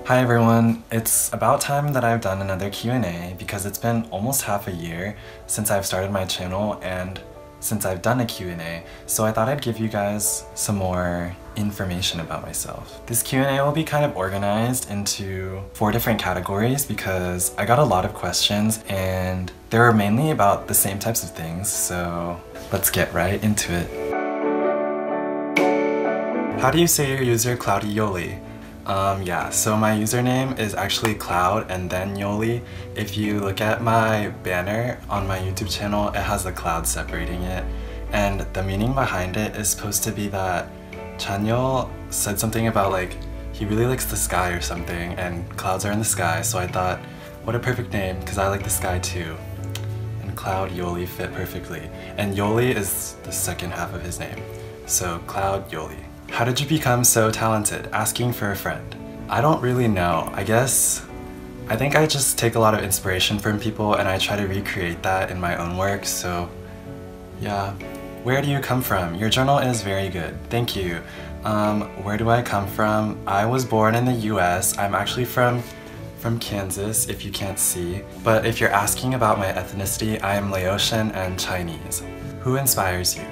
Hi everyone, it's about time that I've done another Q&A because it's been almost half a year since I've started my channel and since I've done a Q&A, so I thought I'd give you guys some more information about myself. This Q&A will be kind of organized into 4 different categories because I got a lot of questions and they were mainly about the same types of things, so let's get right into it. How do you say your user cloudyeollie? Yeah, so my username is actually Cloud and then Yoli. If you look at my banner on my YouTube channel, it has a cloud separating it. And the meaning behind it is supposed to be that Chanyeol said something about like, he really likes the sky or something, and clouds are in the sky, so I thought, what a perfect name, because I like the sky too. And Cloud Yoli fit perfectly. And Yoli is the second half of his name. So Cloud Yoli. How did you become so talented? Asking for a friend. I don't really know. I think I just take a lot of inspiration from people and I try to recreate that in my own work, so yeah. Where do you come from? Your journal is very good. Thank you. Where do I come from? I was born in the US. I'm actually from Kansas, if you can't see. But if you're asking about my ethnicity, I am Laotian and Chinese. Who inspires you?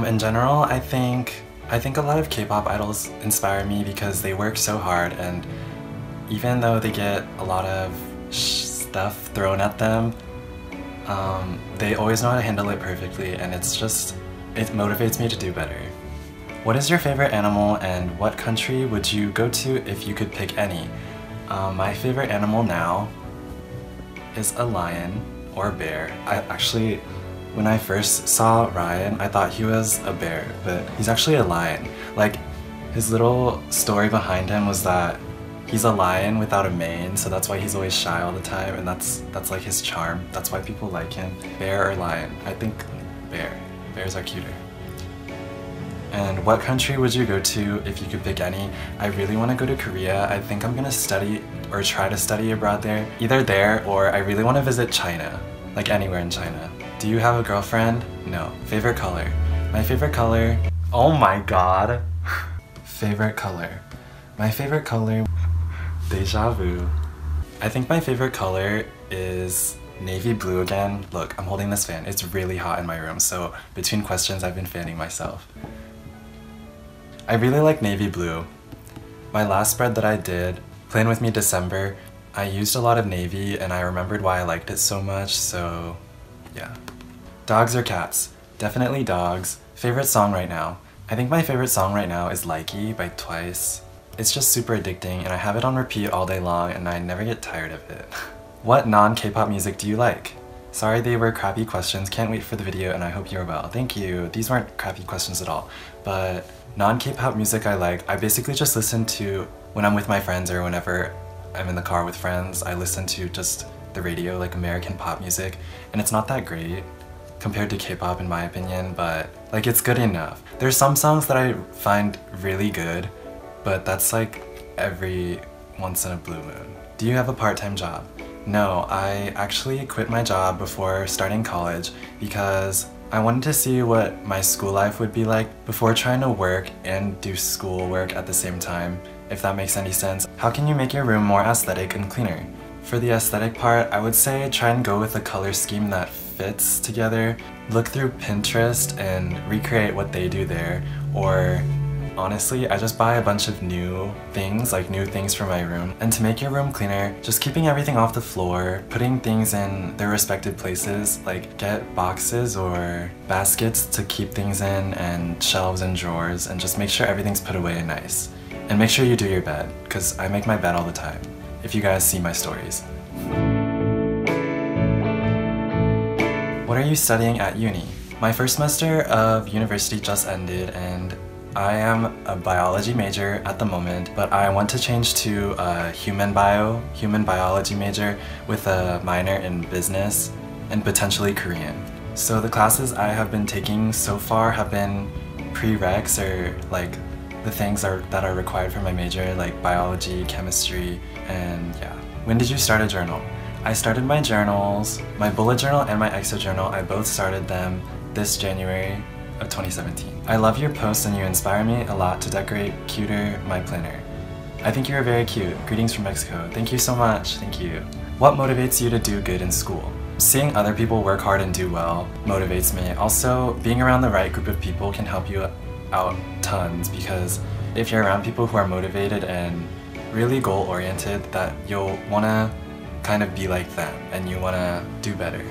In general, I think a lot of K-pop idols inspire me because they work so hard, and even though they get a lot of stuff thrown at them, they always know how to handle it perfectly, and it motivates me to do better. What is your favorite animal and what country would you go to if you could pick any? My favorite animal now is a lion or a bear. When I first saw Ryan, I thought he was a bear, but he's actually a lion. Like, his little story behind him was that he's a lion without a mane, so that's why he's always shy all the time, and that's like his charm. That's why people like him. Bear or lion? I think bear. Bears are cuter. And what country would you go to if you could pick any? I really want to go to Korea. I think I'm gonna study or try to study abroad there. Either there or I really want to visit China. Like anywhere in China. Do you have a girlfriend? No. Favorite color? My favorite color... Oh my god! Favorite color. My favorite color... Deja vu. I think my favorite color is navy blue again. Look, I'm holding this fan. It's really hot in my room, so between questions I've been fanning myself. I really like navy blue. My last spread that I did, Plan With Me December, I used a lot of navy and I remembered why I liked it so much, so yeah. Dogs or cats? Definitely dogs. Favorite song right now? I think my favorite song right now is Likey by Twice. It's just super addicting and I have it on repeat all day long and I never get tired of it. What non-K-pop music do you like? Sorry they were crappy questions, can't wait for the video and I hope you're well. Thank you. These weren't crappy questions at all. But non-K-pop music I like, I basically just listen to when I'm with my friends or whenever I'm in the car with friends. I listen to just the radio, like American pop music, and it's not that great compared to K-pop in my opinion, but like it's good enough. There's some songs that I find really good, but that's like every once in a blue moon. Do you have a part-time job? No, I actually quit my job before starting college because I wanted to see what my school life would be like before trying to work and do school work at the same time, if that makes any sense. How can you make your room more aesthetic and cleaner? For the aesthetic part, I would say try and go with a color scheme that fits together. Look through Pinterest and recreate what they do there, or honestly, I just buy a bunch of new things for my room. And to make your room cleaner, just keeping everything off the floor, putting things in their respective places, like get boxes or baskets to keep things in and shelves and drawers, and just make sure everything's put away nice. And make sure you do your bed, because I make my bed all the time, if you guys see my stories. What are you studying at uni? My first semester of university just ended and I am a biology major at the moment, but I want to change to a human biology major with a minor in business and potentially Korean. So the classes I have been taking so far have been prereqs, or like the things that are required for my major, like biology, chemistry, and yeah. When did you start a journal? I started my journals, my bullet journal and my exo journal, I both started them this January of 2017. I love your posts and you inspire me a lot to decorate cuter my planner. I think you are very cute. Greetings from Mexico. Thank you so much. Thank you. What motivates you to do good in school? Seeing other people work hard and do well motivates me. Also, being around the right group of people can help you out tons, because if you're around people who are motivated and really goal-oriented, that you'll want to kind of be like them and you want to do better.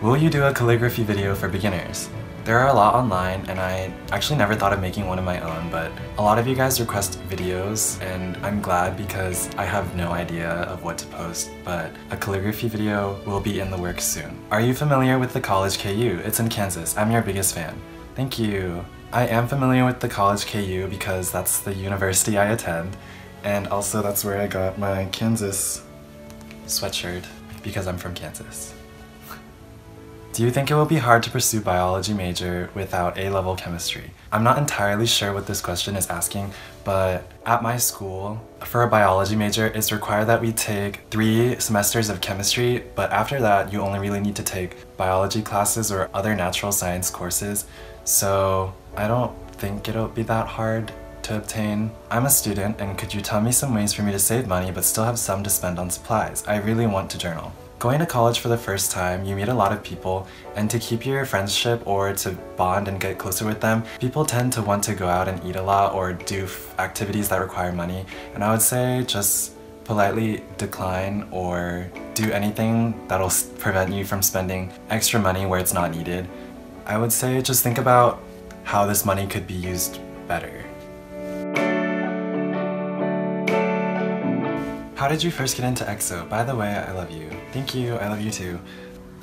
Will you do a calligraphy video for beginners? There are a lot online, and I actually never thought of making one of my own, but a lot of you guys request videos, and I'm glad because I have no idea of what to post, but a calligraphy video will be in the works soon. Are you familiar with the college KU? It's in Kansas. I'm your biggest fan. Thank you. I am familiar with the college KU because that's the university I attend, and also that's where I got my Kansas sweatshirt because I'm from Kansas. Do you think it will be hard to pursue biology major without A-level chemistry? I'm not entirely sure what this question is asking, but at my school, for a biology major, it's required that we take 3 semesters of chemistry, but after that, you only really need to take biology classes or other natural science courses, so I don't think it'll be that hard to obtain. I'm a student, and could you tell me some ways for me to save money but still have some to spend on supplies? I really want to journal. Going to college for the first time, you meet a lot of people, and to keep your friendship or to bond and get closer with them, people tend to want to go out and eat a lot or do activities that require money, and I would say just politely decline or do anything that'll prevent you from spending extra money where it's not needed. I would say just think about how this money could be used better. How did you first get into EXO? By the way, I love you. Thank you, I love you too.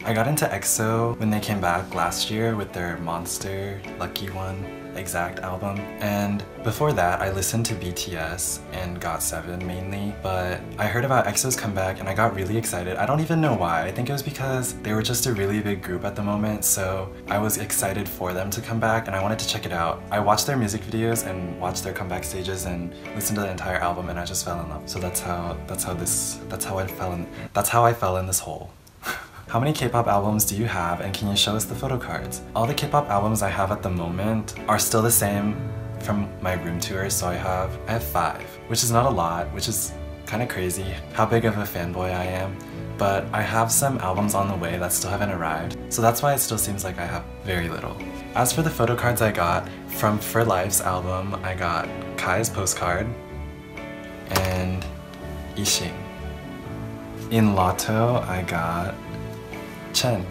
I got into EXO when they came back last year with their Monster, Lucky One, Exact album, and before that I listened to BTS and GOT7 mainly, but I heard about EXO's comeback and I got really excited. I don't even know why. I think it was because they were just a really big group at the moment, so I was excited for them to come back and I wanted to check it out. I watched their music videos and watched their comeback stages and listened to the entire album, and I just fell in love. So that's how I fell in this hole. How many K-pop albums do you have, and can you show us the photo cards? All the K-pop albums I have at the moment are still the same from my room tours, so I have 5, which is not a lot, which is kind of crazy how big of a fanboy I am, but I have some albums on the way that still haven't arrived, so that's why it still seems like I have very little. As for the photo cards I got, from For Life's album, I got Kai's postcard and Yixing. In Lotto, I got Chen.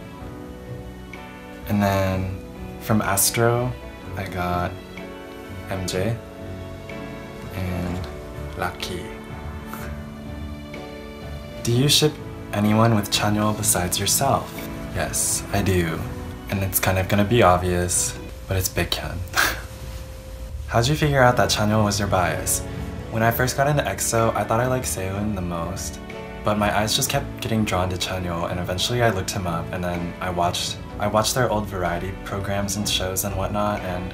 And then from Astro, I got MJ and Lucky. Do you ship anyone with Chanyeol besides yourself? Yes, I do. And it's kind of gonna be obvious, but it's Baekhyun. How'd you figure out that Chanyeol was your bias? When I first got into EXO, I thought I liked Sehun the most, but my eyes just kept getting drawn to Chanyeol, and eventually I looked him up, and then I watched their old variety programs and shows and whatnot, and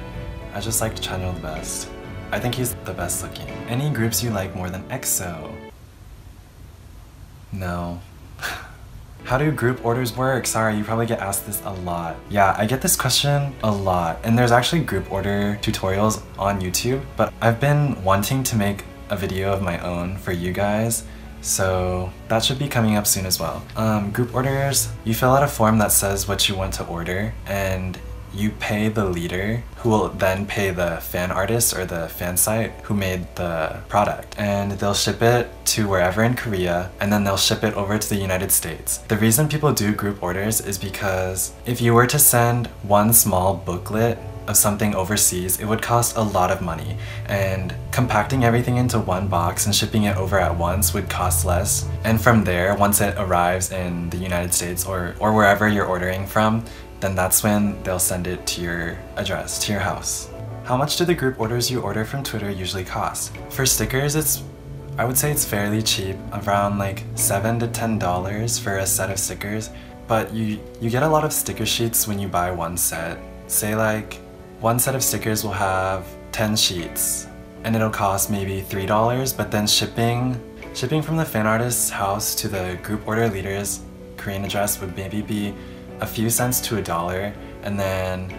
I just liked Chanyeol the best. I think he's the best looking. Any groups you like more than EXO? No. How do group orders work? Sorry, you probably get asked this a lot. Yeah, I get this question a lot, and there's actually group order tutorials on YouTube, but I've been wanting to make a video of my own for you guys, so that should be coming up soon as well. Group orders, you fill out a form that says what you want to order, and you pay the leader, who will then pay the fan artist or the fan site who made the product. And they'll ship it to wherever in Korea, and then they'll ship it over to the United States. The reason people do group orders is because if you were to send one small booklet of something overseas, it would cost a lot of money, and compacting everything into one box and shipping it over at once would cost less. And from there, once it arrives in the United States or wherever you're ordering from, then that's when they'll send it to your address, to your house. How much do the group orders you order from Twitter usually cost? For stickers, I would say it's fairly cheap, around like $7 to $10 for a set of stickers, but you get a lot of sticker sheets when you buy one set. Say like, one set of stickers will have 10 sheets, and it'll cost maybe $3, but then shipping from the fan artist's house to the group order leader's Korean address would maybe be a few cents to $1, and then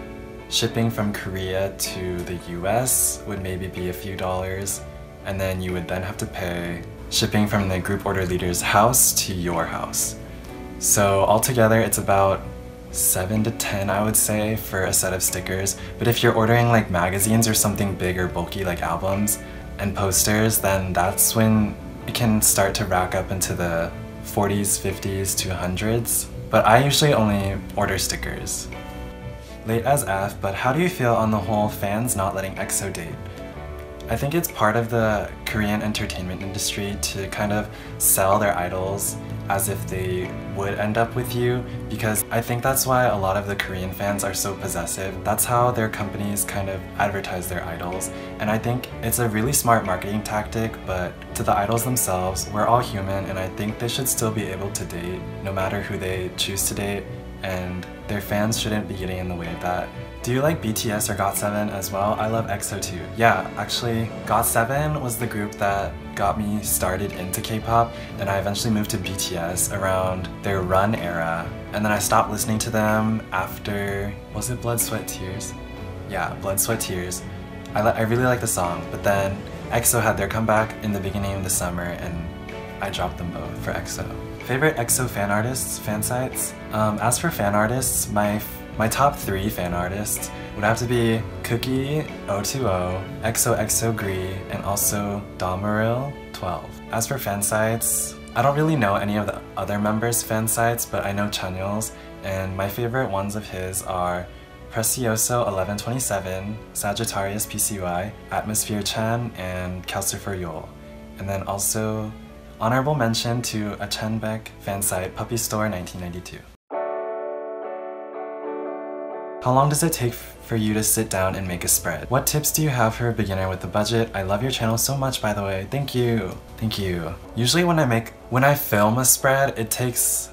shipping from Korea to the US would maybe be a few dollars, and then you would then have to pay shipping from the group order leader's house to your house. So altogether it's about 7 to 10, I would say, for a set of stickers. But if you're ordering like magazines or something big or bulky like albums and posters, then that's when it can start to rack up into the 40s, 50s to 100s. But I usually only order stickers. Late as F, but how do you feel on the whole fans not letting EXO date? I think it's part of the Korean entertainment industry to kind of sell their idols as if they would end up with you, because I think that's why a lot of the Korean fans are so possessive. That's how their companies kind of advertise their idols, and I think it's a really smart marketing tactic, but to the idols themselves, we're all human, and I think they should still be able to date no matter who they choose to date, and their fans shouldn't be getting in the way of that. Do you like BTS or GOT7 as well? I love EXO too. Yeah, actually, GOT7 was the group that got me started into K-pop, and I eventually moved to BTS around their Run era, and then I stopped listening to them after, was it Blood, Sweat, Tears? Yeah, Blood, Sweat, Tears. I really like the song, but then EXO had their comeback in the beginning of the summer, and I dropped them both for EXO. Favorite EXO fan artists, fan sites? As for fan artists, my top 3 fan artists would have to be Cookie, O2O, EXO Gree, and also Damaril 12. As for fan sites, I don't really know any of the other members' fan sites, but I know Chanyeol's, and my favorite ones of his are Precioso 1127, Sagittarius PCY, Atmosphere Chan, and Calcifer Yol. And then also honorable mention to a Chenbeck fan site, Puppy Store 1992. How long does it take for you to sit down and make a spread? What tips do you have for a beginner with a budget? I love your channel so much, by the way. Thank you. Thank you. Usually when I film a spread, it takes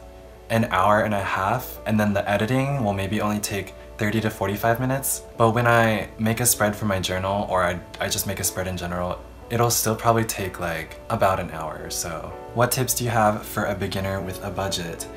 an hour and a half, and then the editing will maybe only take 30 to 45 minutes. But when I make a spread for my journal, or I just make a spread in general, it'll still probably take like about an hour or so. What tips do you have for a beginner with a budget?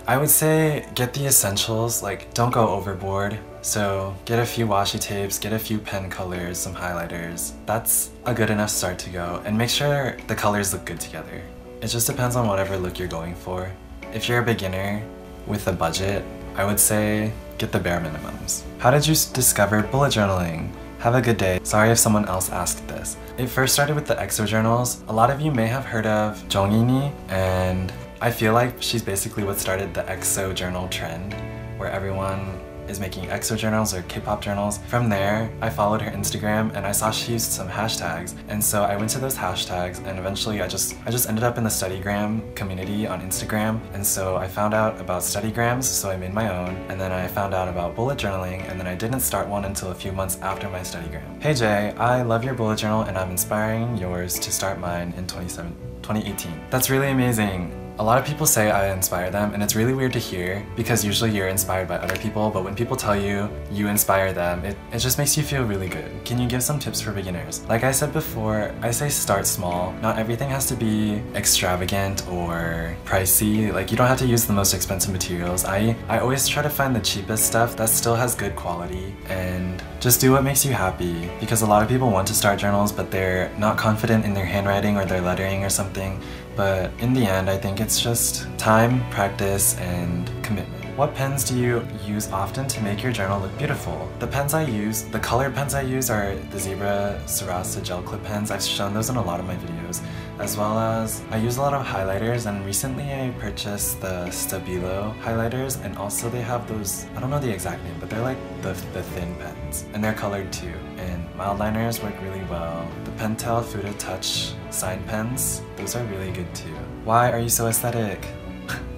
I would say get the essentials, like don't go overboard. So get a few washi tapes, get a few pen colors, some highlighters. That's a good enough start to go, and make sure the colors look good together. It just depends on whatever look you're going for. If you're a beginner with a budget, I would say get the bare minimums. How did you discover bullet journaling? Have a good day. Sorry if someone else asked this. It first started with the EXO journals. A lot of you may have heard of Jongini, and I feel like she's basically what started the EXO journal trend, where everyone is making EXO journals or K-pop journals. From there, I followed her Instagram and I saw she used some hashtags, and so I went to those hashtags, and eventually I just ended up in the Studygram community on Instagram, and so I found out about Studygrams, so I made my own, and then I found out about bullet journaling, and then I didn't start one until a few months after my Studygram. Hey Jay, I love your bullet journal and I'm inspiring yours to start mine in 2018. That's really amazing. A lot of people say I inspire them, and it's really weird to hear because usually you're inspired by other people, but when people tell you you inspire them, it just makes you feel really good. Can you give some tips for beginners? Like I said before, I say start small. Not everything has to be extravagant or pricey. Like you don't have to use the most expensive materials. I always try to find the cheapest stuff that still has good quality, and just do what makes you happy, because a lot of people want to start journals but they're not confident in their handwriting or their lettering or something. But in the end, I think it's just time, practice, and commitment. What pens do you use often to make your journal look beautiful? The pens I use, the colored pens I use are the Zebra Sarasa gel clip pens. I've shown those in a lot of my videos, as well as I use a lot of highlighters, and recently I purchased the Stabilo highlighters, and also they have those, I don't know the exact name, but they're like the thin pens, and they're colored too. And mild liners work really well. The Pentel Fuda Touch sign pens, those are really good too. Why are you so aesthetic?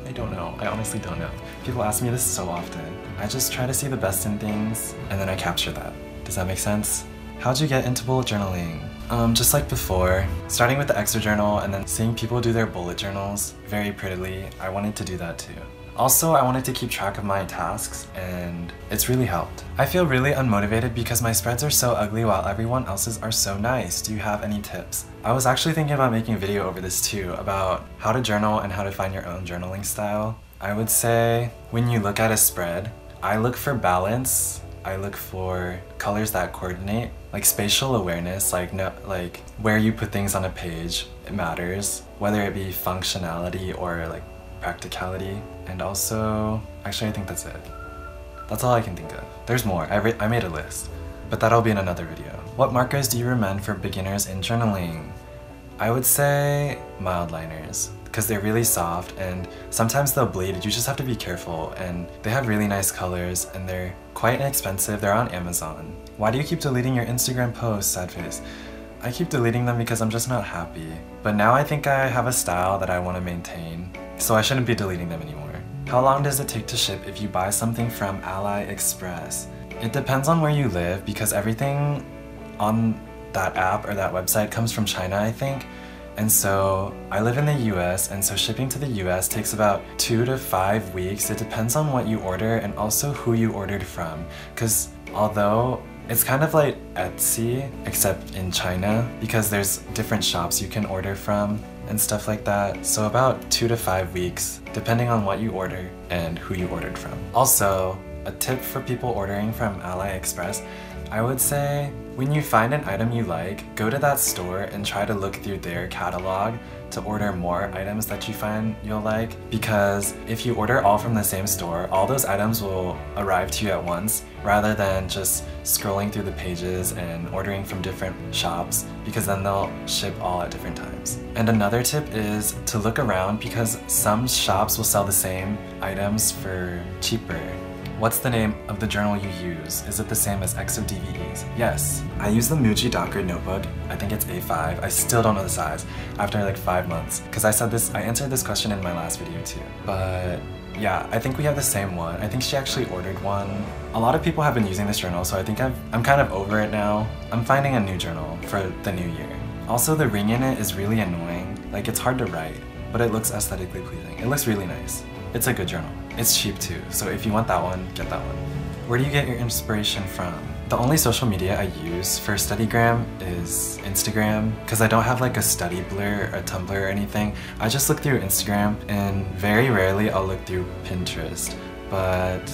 I don't know. I honestly don't know. People ask me this so often. I just try to see the best in things, and then I capture that. Does that make sense? How'd you get into bullet journaling? Just like before, starting with the EXO journal and then seeing people do their bullet journals very prettily, I wanted to do that too. Also, I wanted to keep track of my tasks, and it's really helped. I feel really unmotivated because my spreads are so ugly while everyone else's are so nice. Do you have any tips? I was actually thinking about making a video over this too, about how to journal and how to find your own journaling style. I would say when you look at a spread, I look for balance I look for colors that coordinate, like spatial awareness, like where you put things on a page, it matters, whether it be functionality or like practicality. And also, actually I think that's it. That's all I can think of. There's more, I made a list, but that'll be in another video. What markers do you recommend for beginners in journaling? I would say mild liners, because they're really soft and sometimes they'll bleed. You just have to be careful, and they have really nice colors and they're quite inexpensive. They're on Amazon. Why do you keep deleting your Instagram posts, sad face? I keep deleting them because I'm just not happy. But now I think I have a style that I want to maintain, so I shouldn't be deleting them anymore. How long does it take to ship if you buy something from AliExpress? It depends on where you live, because everything on that app or that website comes from China, I think. And so I live in the US, and so shipping to the US takes about 2 to 5 weeks. It depends on what you order and also who you ordered from. Because although it's kind of like Etsy, except in China, because there's different shops you can order from and stuff like that. So about 2 to 5 weeks, depending on what you order and who you ordered from. Also, a tip for people ordering from AliExpress, I would say when you find an item you like, go to that store and try to look through their catalog to order more items that you find you'll like, because if you order all from the same store, all those items will arrive to you at once rather than just scrolling through the pages and ordering from different shops, because then they'll ship all at different times. And another tip is to look around, because some shops will sell the same items for cheaper. What's the name of the journal you use? Is it the same as EXO DVDs? Yes. I use the Muji Docker notebook. I think it's A5. I still don't know the size after like 5 months, because I answered this question in my last video too. But yeah, I think we have the same one. I think she actually ordered one. A lot of people have been using this journal, so I think I'm kind of over it now. I'm finding a new journal for the new year. Also, the ring in it is really annoying. Like, it's hard to write, but it looks aesthetically pleasing. It looks really nice. It's a good journal. It's cheap too, so if you want that one, get that one. Where do you get your inspiration from? The only social media I use for Studygram is Instagram, because I don't have like a study blur or Tumblr or anything. I just look through Instagram, and very rarely I'll look through Pinterest, but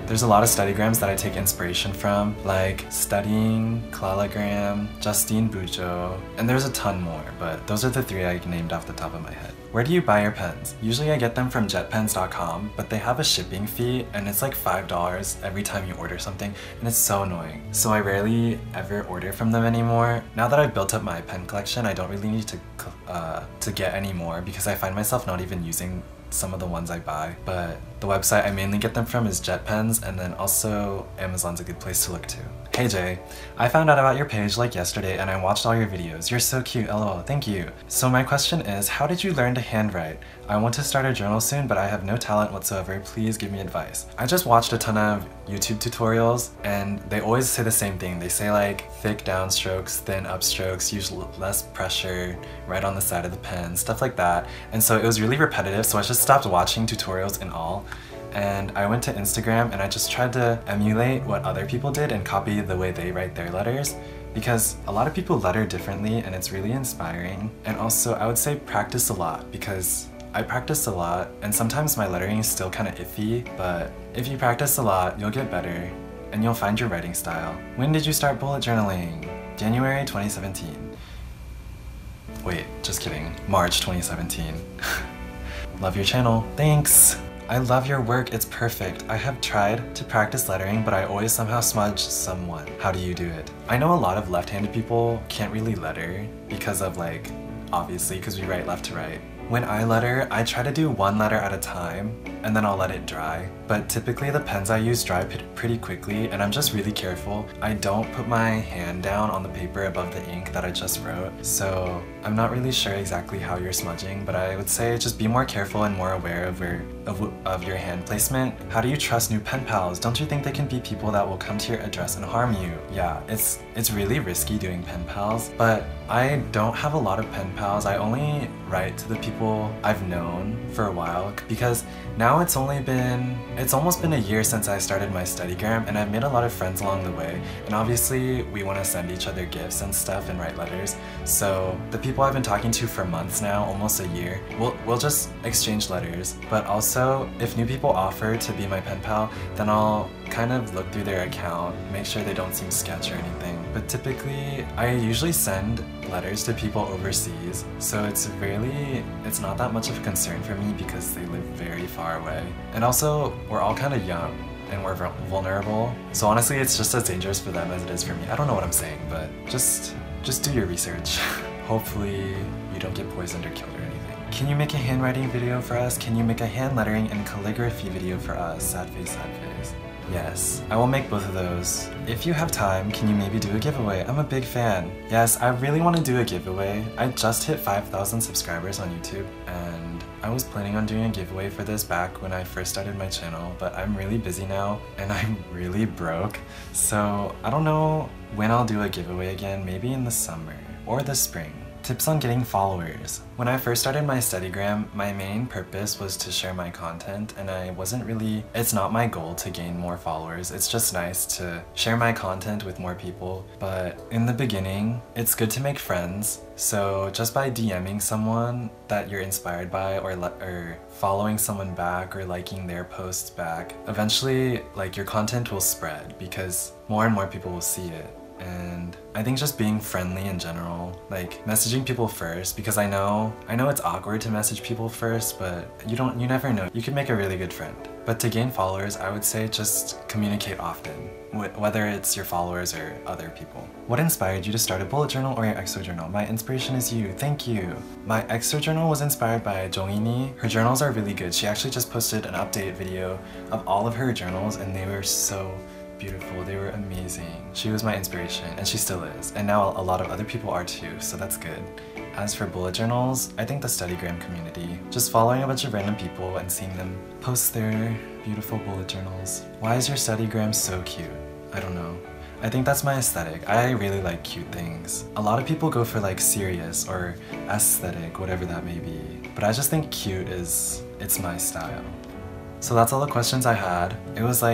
there's a lot of Studygrams that I take inspiration from, like Studying, Clalagram, Justine Bujo, and there's a ton more, but those are the 3 I named off the top of my head. Where do you buy your pens? Usually I get them from jetpens.com, but they have a shipping fee and it's like $5 every time you order something, and it's so annoying. So I rarely ever order from them anymore. Now that I've built up my pen collection, I don't really need to get any more, because I find myself not even using some of the ones I buy. But the website I mainly get them from is JetPens, and then also Amazon's a good place to look too. Hey Jay, I found out about your page like yesterday and I watched all your videos. You're so cute, lol, thank you. So my question is, how did you learn to handwrite? I want to start a journal soon, but I have no talent whatsoever. Please give me advice. I just watched a ton of YouTube tutorials, and they always say the same thing. They say like thick downstrokes, thin upstrokes, use less pressure, write on the side of the pen, stuff like that. And so it was really repetitive, so I just stopped watching tutorials and all. And I went to Instagram and I just tried to emulate what other people did and copy the way they write their letters, because a lot of people letter differently and it's really inspiring. And also I would say practice a lot, because I practice a lot and sometimes my lettering is still kind of iffy, but if you practice a lot, you'll get better and you'll find your writing style. When did you start bullet journaling? January 2017. Wait, just kidding. March 2017. Love your channel. Thanks! I love your work, it's perfect. I have tried to practice lettering, but I always somehow smudge somewhat. How do you do it? I know a lot of left-handed people can't really letter because of like, obviously, because we write left to right. When I letter, I try to do one letter at a time, and then I'll let it dry. But typically the pens I use dry pretty quickly, and I'm just really careful. I don't put my hand down on the paper above the ink that I just wrote, so I'm not really sure exactly how you're smudging, but I would say just be more careful and more aware of your hand placement. How do you trust new pen pals? Don't you think they can be people that will come to your address and harm you? Yeah, it's really risky doing pen pals, but I don't have a lot of pen pals. I only write to the people I've known for a while, because now it's only been It's almost been a year since I started my Studygram, and I've made a lot of friends along the way, and obviously we want to send each other gifts and stuff and write letters. So the people I've been talking to for months now, almost a year, we'll just exchange letters. But also, if new people offer to be my pen pal, then I'll kind of look through their account, make sure they don't seem sketch or anything. But typically, I usually send letters to people overseas, so it's not that much of a concern for me because they live very far away. And also, we're all kind of young and we're vulnerable, so honestly it's just as dangerous for them as it is for me. I don't know what I'm saying, but just do your research. Hopefully you don't get poisoned or killed or anything. Can you make a handwriting video for us? Can you make a hand lettering and calligraphy video for us? Sad face, sad face. Yes, I will make both of those. If you have time, can you maybe do a giveaway? I'm a big fan. Yes, I really want to do a giveaway. I just hit 5,000 subscribers on YouTube, and I was planning on doing a giveaway for this back when I first started my channel, but I'm really busy now, and I'm really broke. So I don't know when I'll do a giveaway again, maybe in the summer or the spring. Tips on getting followers. When I first started my Studygram, my main purpose was to share my content, and it's not my goal to gain more followers. It's just nice to share my content with more people. But in the beginning, it's good to make friends. So just by DMing someone that you're inspired by, or following someone back, or liking their posts back, eventually your content will spread because more and more people will see it. And I think just being friendly in general, messaging people first, because I know it's awkward to message people first, but you never know. You could make a really good friend. But to gain followers, I would say just communicate often, whether it's your followers or other people. What inspired you to start a bullet journal or your exo journal? My inspiration is you. Thank you. My exo journal was inspired by Jongini. Her journals are really good. She actually just posted an update video of all of her journals, and they were so beautiful. They were amazing. She was my inspiration, and she still is. And now a lot of other people are too, so that's good. As for bullet journals, I think the Studygram community. Just following a bunch of random people and seeing them post their beautiful bullet journals. Why is your Studygram so cute? I don't know. I think that's my aesthetic. I really like cute things. A lot of people go for serious or aesthetic, whatever that may be. But I just think cute it's my style. So that's all the questions I had. It was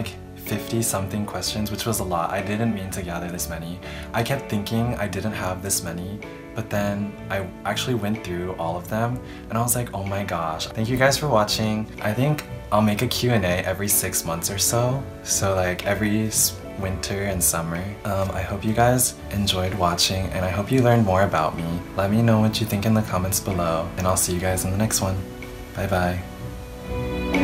50 something questions, which was a lot. I didn't mean to gather this many. I kept thinking I didn't have this many, but then I actually went through all of them and I was like, oh my gosh. Thank you guys for watching. I think I'll make a Q&A every 6 months or so. So every winter and summer. I hope you guys enjoyed watching, and I hope you learned more about me. Let me know what you think in the comments below, and I'll see you guys in the next one. Bye bye.